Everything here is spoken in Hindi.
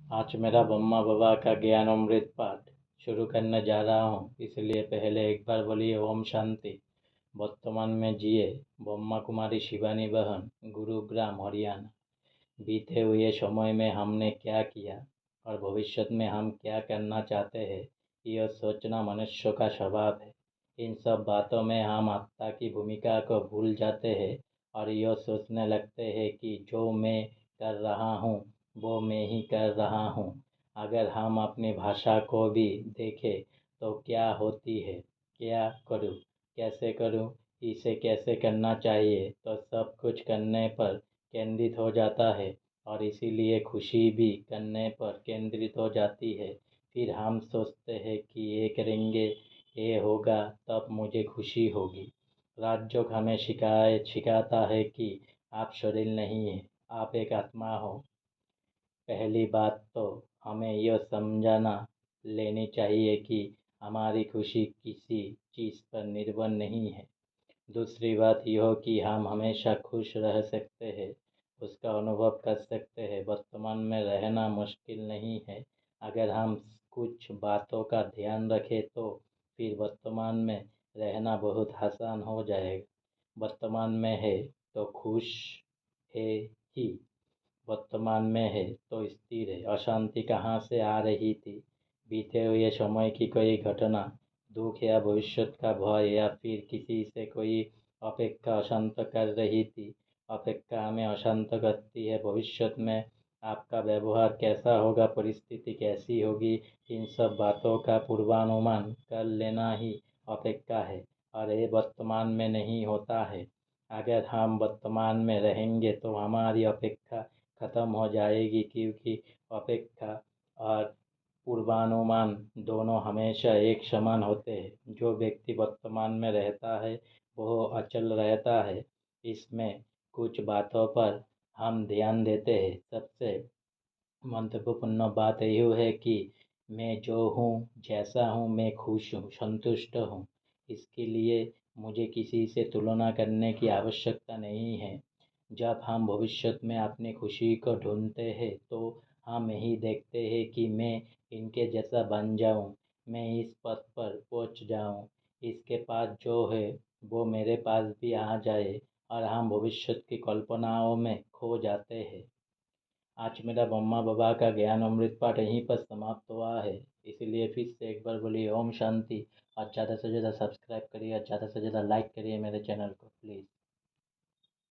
आज मेरा ब्रह्मा बाबा का ज्ञान अमृत पाठ शुरू करने जा रहा हूँ, इसलिए पहले एक बार बोलिए ओम शांति। वर्तमान में जिए ब्रह्मा कुमारी शिवानी बहन, गुरुग्राम हरियाणा। बीते हुए समय में हमने क्या किया और भविष्य में हम क्या करना चाहते हैं, यह सोचना मनुष्य का स्वभाव है। इन सब बातों में हम आत्मा की भूमिका को भूल जाते हैं और यह सोचने लगते हैं कि जो मैं कर रहा हूँ वो मैं ही कर रहा हूँ। अगर हम अपनी भाषा को भी देखें तो क्या होती है, क्या करूँ, कैसे करूँ, इसे कैसे करना चाहिए, तो सब कुछ करने पर केंद्रित हो जाता है और इसीलिए खुशी भी करने पर केंद्रित हो जाती है। फिर हम सोचते हैं कि ये करेंगे, ये होगा, तब मुझे खुशी होगी। राजयोग हमें सिखाता है कि आप शरीर नहीं हैं, आप एक आत्मा हो। पहली बात तो हमें यह समझाना लेनी चाहिए कि हमारी खुशी किसी चीज़ पर निर्भर नहीं है। दूसरी बात यह कि हम हमेशा खुश रह सकते हैं, उसका अनुभव कर सकते हैं। वर्तमान में रहना मुश्किल नहीं है। अगर हम कुछ बातों का ध्यान रखें तो फिर वर्तमान में रहना बहुत आसान हो जाएगा। वर्तमान में है तो खुश है ही, वर्तमान में है तो स्थिर है। अशांति कहाँ से आ रही थी? बीते हुए समय की कोई घटना, दुख या भविष्य का भय, या फिर किसी से कोई अपेक्षा अशांत कर रही थी। अपेक्षा हमें अशांत करती है। भविष्य में आपका व्यवहार कैसा होगा, परिस्थिति कैसी होगी, इन सब बातों का पूर्वानुमान कर लेना ही अपेक्षा है और ये वर्तमान में नहीं होता है। अगर हम वर्तमान में रहेंगे तो हमारी अपेक्षा खत्म हो जाएगी, क्योंकि अपेक्षा और पूर्वानुमान दोनों हमेशा एक समान होते हैं। जो व्यक्ति वर्तमान में रहता है वह अचल रहता है। इसमें कुछ बातों पर हम ध्यान देते हैं। सबसे महत्वपूर्ण बात यह है कि मैं जो हूँ, जैसा हूँ, मैं खुश हूँ, संतुष्ट हूँ। इसके लिए मुझे किसी से तुलना करने की आवश्यकता नहीं है। जब हम भविष्य में अपनी खुशी को ढूंढते हैं तो हम यही देखते हैं कि मैं इनके जैसा बन जाऊं, मैं इस पद पर पहुंच जाऊं, इसके पास जो है वो मेरे पास भी आ जाए, और हम भविष्य की कल्पनाओं में खो जाते हैं। आज मेरा ब्रह्मा बाबा का ज्ञान अमृत पाठ यहीं पर समाप्त हुआ है, इसलिए फिर से एक बार बोलिए ओम शांति। और ज़्यादा से ज़्यादा सब्सक्राइब करिए और ज़्यादा से ज़्यादा लाइक करिए मेरे चैनल को प्लीज़।